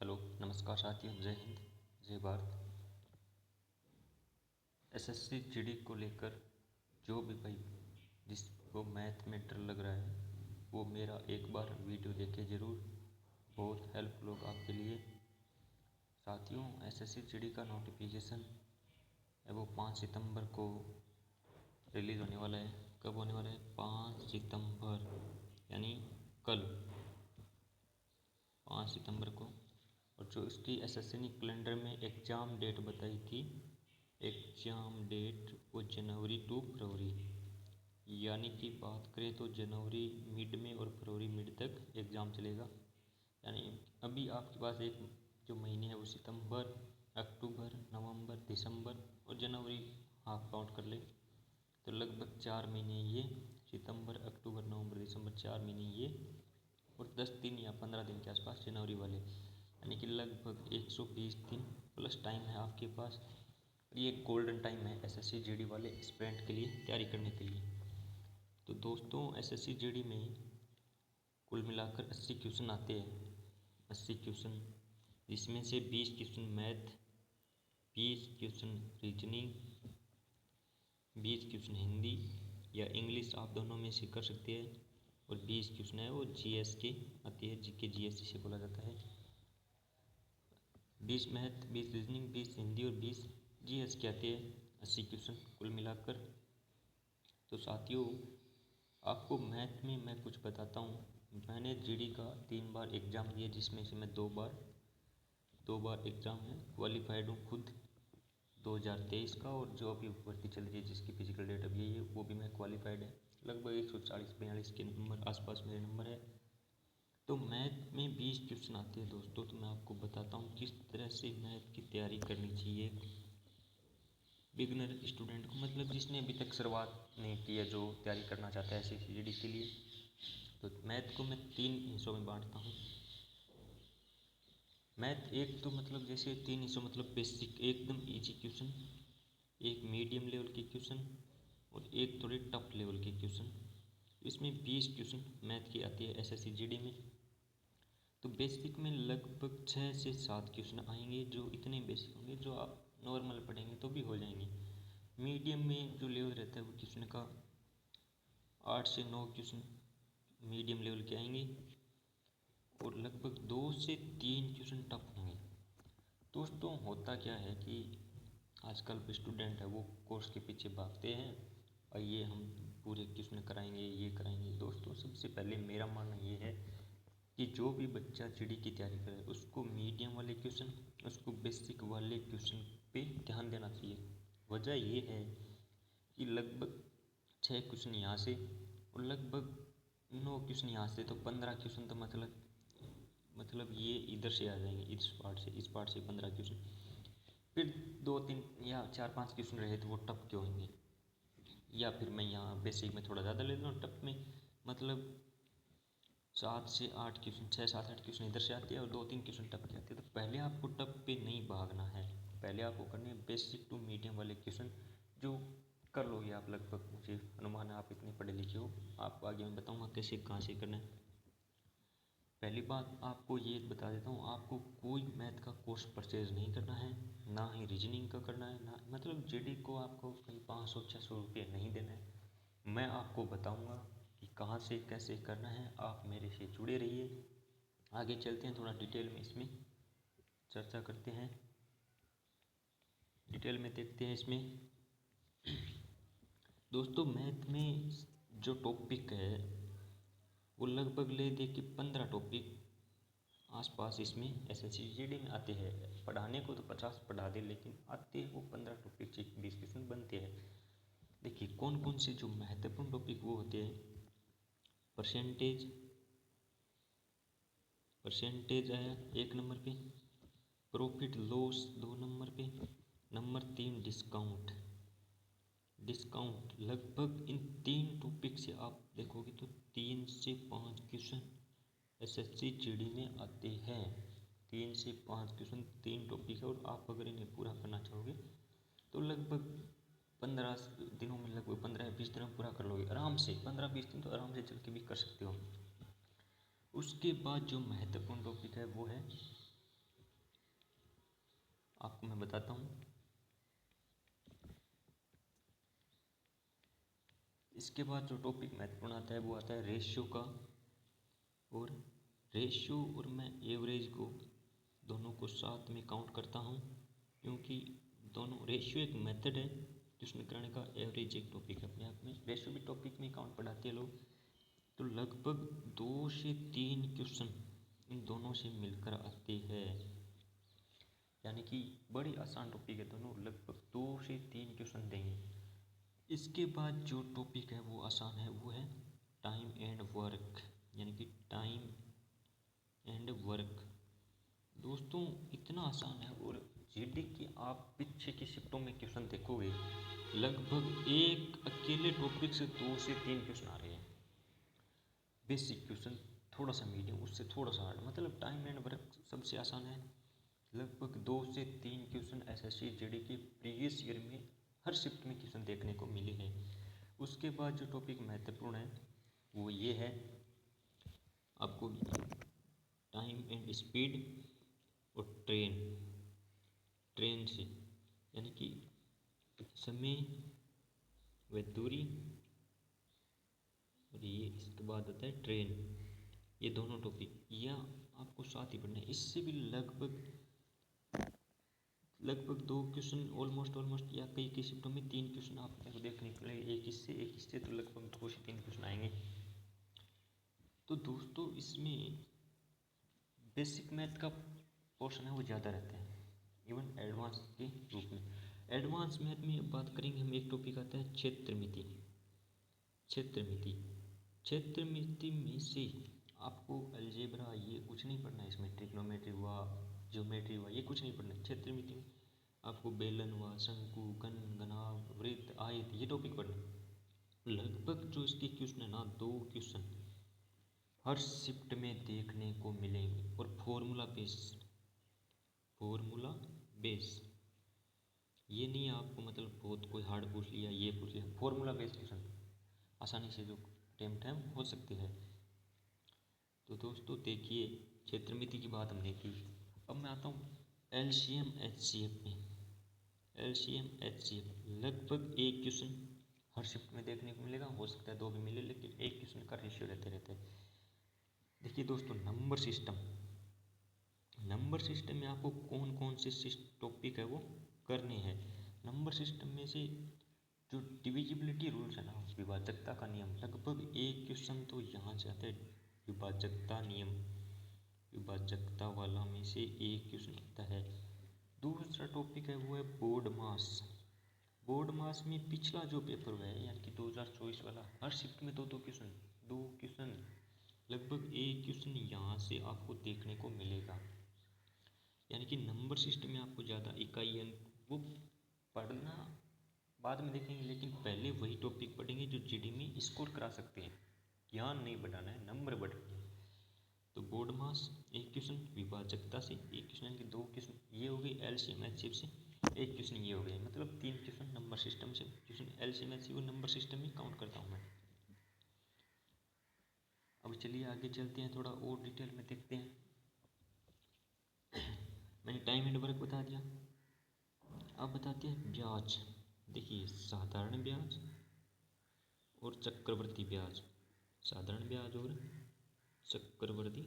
Hello, नमस्कार साथियों। जय हिंद, जय भारत। एसएससी जीडी को लेकर जो भी भाई जिसको मैथ में डर लग रहा है वो मेरा एक बार वीडियो देखे ज़रूर, बहुत हेल्पफुल होगा आपके लिए। साथियों, एसएससी जीडी का नोटिफिकेशन है वो 5 सितंबर को रिलीज़ होने वाला है। कब होने वाला है? 5 सितंबर, यानी कल 5 सितंबर को। और जो इसकी एसएससी ने कैलेंडर में एग्ज़ाम डेट बताई थी, एग्ज़ाम डेट वो जनवरी टू फरवरी, यानी कि बात करें तो जनवरी मिड में और फरवरी मिड तक एग्ज़ाम चलेगा। यानी अभी आपके पास एक जो महीने है वो सितंबर, अक्टूबर, नवंबर, दिसंबर और जनवरी हाफ काउंट कर ले तो लगभग 4 महीने ये, सितंबर, अक्टूबर, नवंबर, दिसंबर 4 महीने ये, और 10 दिन या 15 दिन के आसपास जनवरी वाले, यानी कि लगभग 120 दिन प्लस टाइम है आपके पास। ये गोल्डन टाइम है एसएससी जीडी वाले एस्पिरेंट के लिए तैयारी करने के लिए। तो दोस्तों, एसएससी जीडी में कुल मिलाकर 80 क्वेश्चन आते हैं, 80 क्वेश्चन, जिसमें से 20 question math, 20 question reasoning, 20 question Hindi या इंग्लिश, आप दोनों में से कर सकते हैं, और 20 क्वेश्चन है वो जीएस के आती है, जीके जीएस जिसे बोला जाता है। 20 मैथ, 20 रीजनिंग, 20 हिंदी और 20 जीएस के आते हैं, 80 क्वेश्चन कुल मिलाकर। तो साथियों, आपको मैथ में मैं कुछ बताता हूँ। मैंने जीडी का 3 बार एग्ज़ाम दिया, जिसमें से मैं दो बार एग्ज़ाम है क्वालिफाइड हूँ खुद, 2023 का, और जो अभी भर्ती चल रही है जिसकी फिजिकल डेट अभी है वो भी मैं क्वालिफाइड है। लगभग 140-42 के नंबर आसपास मेरे नंबर है। तो मैथ में 20 क्वेश्चन आते हैं दोस्तों। तो मैं आपको बताता हूँ किस तरह से मैथ की तैयारी करनी चाहिए बिगनर स्टूडेंट को, मतलब जिसने अभी तक शुरुआत नहीं की है, जो तैयारी करना चाहता है एसएससी जीडी के लिए। तो मैथ को मैं 3 हिस्सों में बांटता हूँ। मैथ एक तो मतलब जैसे 3 हिस्सों, मतलब बेसिक एकदम इजी क्वेश्चन, एक मीडियम लेवल के क्वेश्चन और एक थोड़े टफ लेवल के क्वेश्चन। इसमें 20 क्वेश्चन मैथ की आती है एसएससी जीडी में। तो बेसिक में लगभग 6 से 7 क्वेश्चन आएंगे, जो इतने बेसिक होंगे जो आप नॉर्मल पढ़ेंगे तो भी हो जाएंगे। मीडियम में जो लेवल रहता है वो क्वेश्चन का 8 से 9 क्वेश्चन मीडियम लेवल के आएंगे, और लगभग 2 से 3 क्वेश्चन टफ होंगे। दोस्तों, होता क्या है कि आजकल स्टूडेंट है वो कोर्स के पीछे भागते हैं, और ये हम पूरे क्वेश्चन कराएंगे, ये कराएंगे। दोस्तों, सबसे पहले मेरा मानना ये है कि जो भी बच्चा जीडी की तैयारी करे उसको मीडियम वाले क्वेश्चन, उसको बेसिक वाले क्वेश्चन पे ध्यान देना चाहिए। वजह ये है कि लगभग 6 क्वेश्चन यहाँ से और लगभग 9 क्वेश्चन यहाँ से, तो 15 क्वेश्चन तो मतलब ये इधर से आ जाएंगे, इस पार्ट से 15 क्वेश्चन। फिर 2-3 या 4-5 क्वेश्चन रहे तो वो टफ क्यों होंगे, या फिर मैं यहाँ बेसिक में थोड़ा ज़्यादा ले लूँ, टफ में मतलब 7 से 8 क्वेश्चन, 6-7-8 क्वेश्चन इधर से आते हैं और 2-3 क्वेश्चन टफ के आते हैं। तो पहले आपको टफ पे नहीं भागना है, पहले आपको करने हैं बेसिक टू मीडियम वाले क्वेश्चन, जो कर लोगे आप लगभग। मुझे अनुमान है आप इतने पढ़े लिखे हो। आपको आगे मैं बताऊँगा कैसे कहाँ से करना है। पहली बात आपको ये बता देता हूँ, आपको कोई मैथ का कोर्स परचेज नहीं करना है, ना ही रीजनिंग का करना है, ना मतलब जीडी को आपको कहीं 500-600 रुपये नहीं देना है। मैं आपको बताऊँगा कि कहाँ से कैसे करना है, आप मेरे से जुड़े रहिए। आगे चलते हैं, थोड़ा डिटेल में इसमें चर्चा करते हैं, डिटेल में देखते हैं इसमें। दोस्तों, मैथ में जो टॉपिक है वो लगभग ले दे के 15 टॉपिक आसपास इसमें एसएससी जीडी में आते हैं। पढ़ाने को तो 50 पढ़ा दे, लेकिन आते हैं वो 15 टॉपिक से 20 क्वेश्चन बनते हैं। देखिए कौन कौन से जो महत्वपूर्ण टॉपिक वो होते हैं। परसेंटेज आया 1 नंबर पे, प्रॉफिट लॉस 2 नंबर पे, नंबर 3 डिस्काउंट। लगभग इन 3 टॉपिक से आप देखोगे तो 3 से 5 क्वेश्चन एसएससी जीडी में आते हैं। 3 से 5 क्वेश्चन 3 टॉपिक है, और आप अगर इन्हें पूरा करना चाहोगे तो लगभग 15 दिनों में, लगभग 15 या 20 दिनों में पूरा कर लोगे आराम से। 15-20 दिन तो आराम से चल के भी कर सकते हो। उसके बाद जो महत्वपूर्ण टॉपिक है वो है आपको मैं बताता हूँ। इसके बाद जो टॉपिक महत्वपूर्ण आता है वो आता है रेशियो का। और रेशियो और मैं एवरेज को दोनों को साथ में काउंट करता हूँ, क्योंकि दोनों, रेशियो एक मेथड है क्वेश्चन कराने का, एवरेज एक टॉपिक है अपने आप में। रेशियो भी टॉपिक में काउंट पढ़ाते हैं लोग। तो लगभग 2 से 3 क्वेश्चन इन दोनों से मिलकर आते हैं, यानी कि बड़ी आसान टॉपिक है दोनों, लगभग 2 से 3 क्वेश्चन देंगे। इसके बाद जो टॉपिक है वो आसान है, वो है टाइम एंड वर्क, यानी कि टाइम एंड वर्क। दोस्तों इतना आसान है। और जीडी की आप पीछे की शिफ्टों में क्वेश्चन देखोगे, लगभग एक अकेले टॉपिक से 2 से 3 क्वेश्चन आ रहे हैं। बेसिक क्वेश्चन, थोड़ा सा मीडियम, उससे थोड़ा सा हार्ड, मतलब टाइम एंड वर्क सबसे आसान है। लगभग 2 से 3 क्वेश्चन एसएससी जीडी के प्रीवियस ईयर में हर शिफ्ट में क्वेश्चन देखने को मिले हैं। उसके बाद जो टॉपिक महत्वपूर्ण है वो ये है, आपको टाइम एंड स्पीड और ट्रेन से, यानी कि समय व दूरी, और ये इसके बाद आता है ट्रेन। ये दोनों टॉपिक यह आपको साथ ही पढ़ना है। इससे भी लगभग 2 क्वेश्चन ऑलमोस्ट, या कई शिफ्टों में 3 क्वेश्चन आपको देखने को मिलेंगे, एक इससे तो लगभग 2 से 3 क्वेश्चन आएंगे। तो दोस्तों इसमें बेसिक मैथ का पोर्शन है वो ज़्यादा रहता है, इवन एडवांस के रूप में। एडवांस मैथ में बात करेंगे हम, एक टॉपिक आता है क्षेत्रमिति। क्षेत्रमिति में से आपको अलजेब्रा ये कुछ नहीं पढ़ना है, इसमें ट्रिग्नोमेट्री हुआ, ज्योमेट्री हुआ, ये कुछ नहीं पढ़ना है। क्षेत्रमिति में आपको बेलन हुआ, शंकु, घन, घनाभ, वृत्त, आयत, ये टॉपिक पढ़ना है। लगभग जो इसके क्वेश्चन है ना, 2 क्वेश्चन हर शिफ्ट में देखने को मिलेंगे। और फॉर्मूला बेस, ये नहीं है आपको मतलब बहुत कोई हार्ड पूछ लिया, ये पूछ लिया, फॉर्मूला बेस क्वेश्चन आसानी से जो अटेम्प्ट है हो सकते हैं। तो दोस्तों देखिए, क्षेत्रमिति की बात हमने की। अब मैं आता हूँ एलसीएम एचसीएफ में। एलसीएम एचसीएफ लगभग 1 क्वेश्चन हर शिफ्ट में देखने को मिलेगा, हो सकता है 2 भी मिले, लेकिन 1 क्वेश्चन का रेशियो रहते हैं। देखिए दोस्तों, नंबर सिस्टम में आपको कौन कौन से टॉपिक है वो करने हैं। नंबर सिस्टम में से जो डिविजिबिलिटी रूल्स है ना, विभाजकता का नियम, लगभग 1 क्वेश्चन तो यहाँ से आता है। विभाजकता नियम, विभाजकता वाला में से 1 क्वेश्चन आता है। दूसरा टॉपिक है वो है बोर्ड मास में पिछला जो पेपर हुआ है, यानी कि 2024 वाला, हर शिफ्ट में 2 क्वेश्चन, लगभग 1 क्वेश्चन यहाँ से आपको देखने को मिलेगा। यानी कि नंबर सिस्टम में आपको ज़्यादा इकाई अंक वो पढ़ना बाद में देखेंगे, लेकिन पहले वही टॉपिक पढ़ेंगे जो जीडी में स्कोर करा सकते हैं। ज्ञान नहीं बढ़ाना है, नंबर बढ़ाना है। तो बोर्ड मास 1 क्वेश्चन, विभाजकता से 1 क्वेश्चन, यानी कि 2 क्वेश्चन ये हो गई, एलसीएम एचसीएफ से 1 क्वेश्चन ये हो गए, मतलब 3 क्वेश्चन नंबर सिस्टम से। Question LCM HCF number system में काउंट करता हूँ मैं। अब चलिए आगे चलते हैं, थोड़ा और डिटेल में देखते हैं। मैंने टाइम एंड वर्क बता दिया, अब बताते हैं ब्याज। देखिए, साधारण ब्याज और चक्रवर्ती ब्याज, साधारण ब्याज और चक्रवर्ती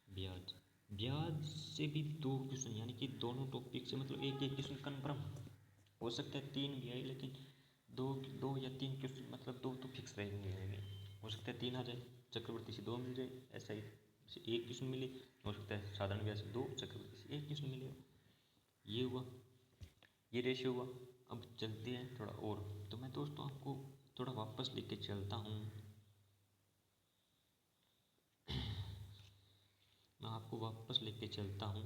ब्याज से भी 2 क्वेश्चन, यानी कि दोनों टॉपिक से मतलब एक क्वेश्चन कन्फर्म हो सकता है, 3 भी आए, लेकिन दो या 3 क्वेश्चन, मतलब 2 तो फिक्स रहेंगे। हो सकता है 3 आ जाए, चक्रवर्ती से 2 मिल जाए, ऐसा ही से 1 क्वेश्चन मिले, हो सकता है साधारण ब्याज से 2, चक्रवर्ती से 1 क्वेश्चन मिलेगा। ये हुआ, ये रेशियो हुआ। अब चलते हैं थोड़ा और। तो मैं दोस्तों आपको थोड़ा वापस लेके चलता हूँ, मैं आपको वापस लेके चलता हूँ।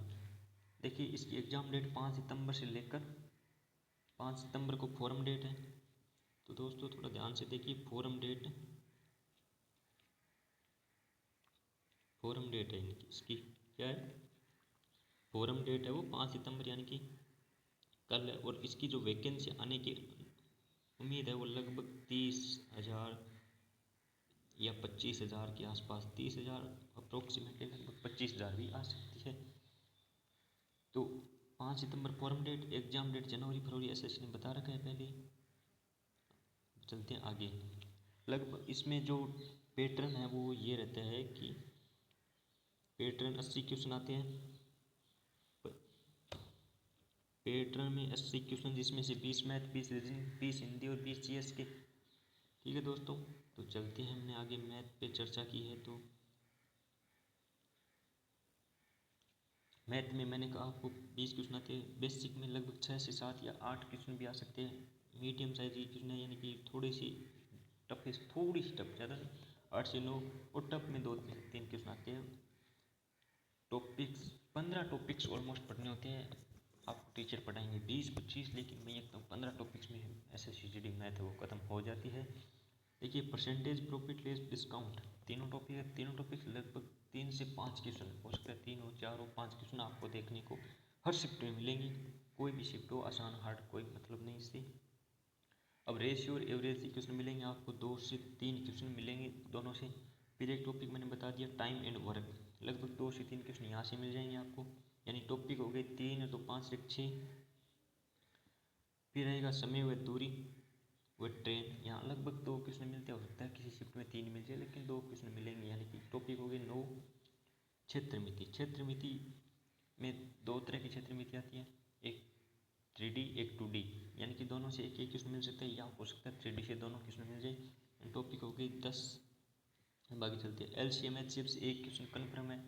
देखिए, इसकी एग्ज़ाम डेट 5 सितंबर से लेकर 5 सितंबर को फॉरम डेट है। तो दोस्तों थोड़ा ध्यान से देखिए, फॉरम डेट है इसकी, क्या है, फॉरम डेट है वो 5 सितंबर, यानी कि कल है। और इसकी जो वैकेंसी आने की उम्मीद है वो लगभग 30,000 या 25,000 के आसपास, 30,000 अप्रोक्सीमेटली, लगभग 25,000 भी आ सकती है। तो सितंबर फॉर्म डेट, एग्ज़ाम डेट जनवरी फरवरी, एसएससी ने बता रखा है पहले। चलते हैं आगे। लगभग इसमें जो पैटर्न है वो ये रहता है कि पैटर्न 80 क्वेश्चन आते हैं। पैटर्न में 80 क्वेश्चन, जिसमें से 20 मैथ, 20 रीजनिंग, 20 हिंदी और 20 जीएस के। ठीक है दोस्तों, तो चलते हैं। हमने आगे मैथ पे चर्चा की है, तो मैथ में मैंने कहा आपको 20 क्वेश्चन आते हैं। बेसिक में लगभग 6 से 7 या 8 क्वेश्चन भी आ सकते हैं। मीडियम साइज के क्वेश्चन है, यानी कि थोड़ी सी टफ, ज़्यादा नहीं, 8 से 9। और टफ में 2-3 क्वेश्चन आते हैं। टॉपिक्स 15 टॉपिक्स ऑलमोस्ट पढ़ने होते हैं। आपको टीचर पढ़ाएंगे 20-25, लेकिन मैं एकदम 15 टॉपिक्स में एसएससी जीडी मैथ है वो ख़त्म हो जाती है। देखिए, परसेंटेज, प्रॉफिट, लेस, डिस्काउंट, तीनों टॉपिक है। तीनों टॉपिक्स लगभग 3 से 5 क्वेश्चन हो सकता है, 3 हो, 4 हो, 5 क्वेश्चन आपको देखने को हर शिफ्ट में मिलेंगे। कोई भी शिफ्ट हो, आसान हार्ड कोई मतलब नहीं इससे। अब रेशियो और एवरेज के क्वेश्चन मिलेंगे आपको, 2 से 3 क्वेश्चन मिलेंगे दोनों से। फिर एक टॉपिक मैंने बता दिया, टाइम एंड वर्क, लगभग 2 से 3 क्वेश्चन यहाँ से मिल जाएंगे आपको। यानी टॉपिक हो गए 3, तो 5 से 6। फिर रहेगा समय व दूरी व ट्रेन, यहाँ लगभग 2 क्वेश्चन मिलते हैं। हो सकता है किसी शिफ्ट में 3 मिल जाए, लेकिन 2 क्वेश्चन मिलेंगे। यानी कि टॉपिक हो गए 9। क्षेत्र मिति, क्षेत्र मिति में 2 तरह की क्षेत्र मिति आती है, एक 3D, एक 2D, यानी कि दोनों से एक एक क्वेश्चन मिल सकता है, या हो सकता है 3D से दोनों क्वेश्चन मिल जाए। टॉपिक हो गई 10। बाकी चलते हैं। LCM HCF से एक क्वेश्चन कन्फर्म है।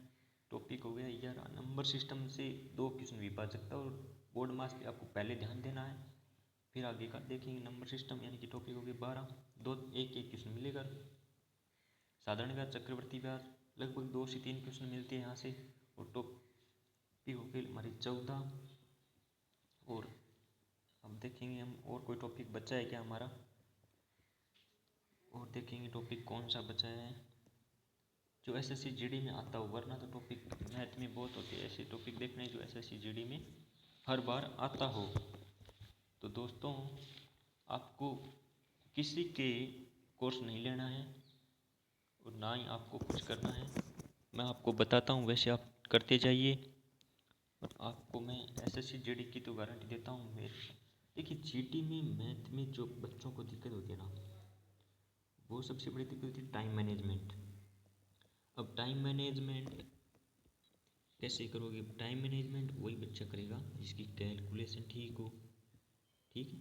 टॉपिक हो गया 11। नंबर सिस्टम से 2 क्वेश्चन विभाजकता और बोर्ड मास पे आपको पहले ध्यान देना है, फिर आगे का देखेंगे। नंबर सिस्टम यानी कि टॉपिक हो गए 12, 2 एक एक क्वेश्चन मिलेगा। साधारण ब्याज, चक्रवर्ती ब्याज, लगभग 2 से 3 क्वेश्चन मिलते हैं यहाँ से। और टॉपिक हो गई हमारी 14। और अब देखेंगे हम और कोई टॉपिक बचा है क्या हमारा, और देखेंगे टॉपिक कौन सा बचा है जो एसएससी जीडी में आता हो। वरना तो टॉपिक मैथ में बहुत होते हैं ऐसे टॉपिक देखने जो एसएससी जीडी में हर बार आता हो। तो दोस्तों, आपको किसी के कोर्स नहीं लेना है और ना ही आपको कुछ करना है। मैं आपको बताता हूँ, वैसे आप करते जाइए। और आपको मैं एसएससी जीडी की तो गारंटी देता हूँ। मैं देखिए, जीडी में मैथ में जो बच्चों को दिक्कत होती है ना, वो सबसे बड़ी दिक्कत होती है टाइम मैनेजमेंट। अब टाइम मैनेजमेंट कैसे करोगे? टाइम मैनेजमेंट वही बच्चा करेगा जिसकी कैलकुलेशन ठीक हो, ठीक है।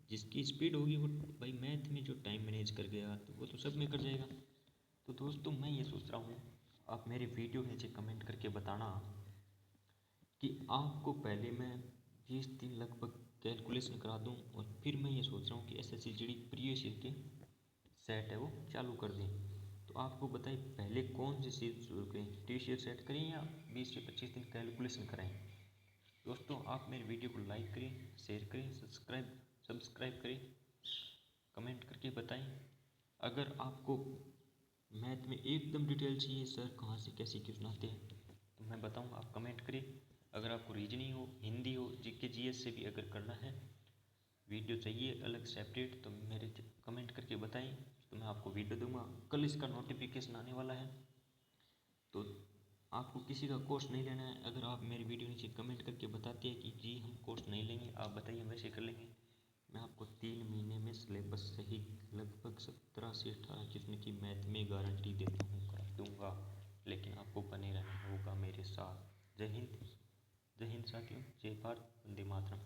जिसकी स्पीड होगी वो भाई मैथ में जो टाइम मैनेज कर गया तो वो तो सब में कर जाएगा। तो दोस्तों, मैं ये सोच रहा हूँ, आप मेरे वीडियो नीचे कमेंट करके बताना कि आपको पहले मैं 20 दिन लगभग कैलकुलेशन करा दूँ, और फिर मैं ये सोच रहा हूँ कि एसएससी जीडी प्रीवियस ईयर के सेट है वो चालू कर दें। तो आपको बताइए, पहले कौन सी चीज़ शुरू करें, टी सेट करें या 20 से 25 दिन कैलकुलेशन कराएं? दोस्तों, आप मेरे वीडियो को लाइक करें, शेयर करें, सब्सक्राइब करें, कमेंट करके बताएं। अगर आपको मैथ में एकदम डिटेल चाहिए, सर कहाँ से कैसे क्वेश्चन आते हैं, तो मैं बताऊंगा, आप कमेंट करें। अगर आपको रीजनिंग हो, हिंदी हो, जीके जीएस से भी अगर करना है, वीडियो चाहिए अलग सेपरेट, तो मेरे कमेंट करके बताएं, तो मैं आपको वीडियो दूंगा। कल इसका नोटिफिकेशन आने वाला है। तो आपको किसी का कोर्स नहीं लेना है, अगर आप मेरी वीडियो नीचे कमेंट करके बताते हैं कि जी हम कोर्स नहीं लेंगे, आप बताइए, हम वैसे कर लेंगे। मैं आपको 3 महीने में सिलेबस सहित लगभग 17 से 18 क्वेश्चन की मैथ में गारंटी देता हूँ, करा दूँगा। लेकिन आपको बने रहना होगा मेरे साथ। जय हिंद, जय हिंद साथियों, जय भारत, वंदे मातरम।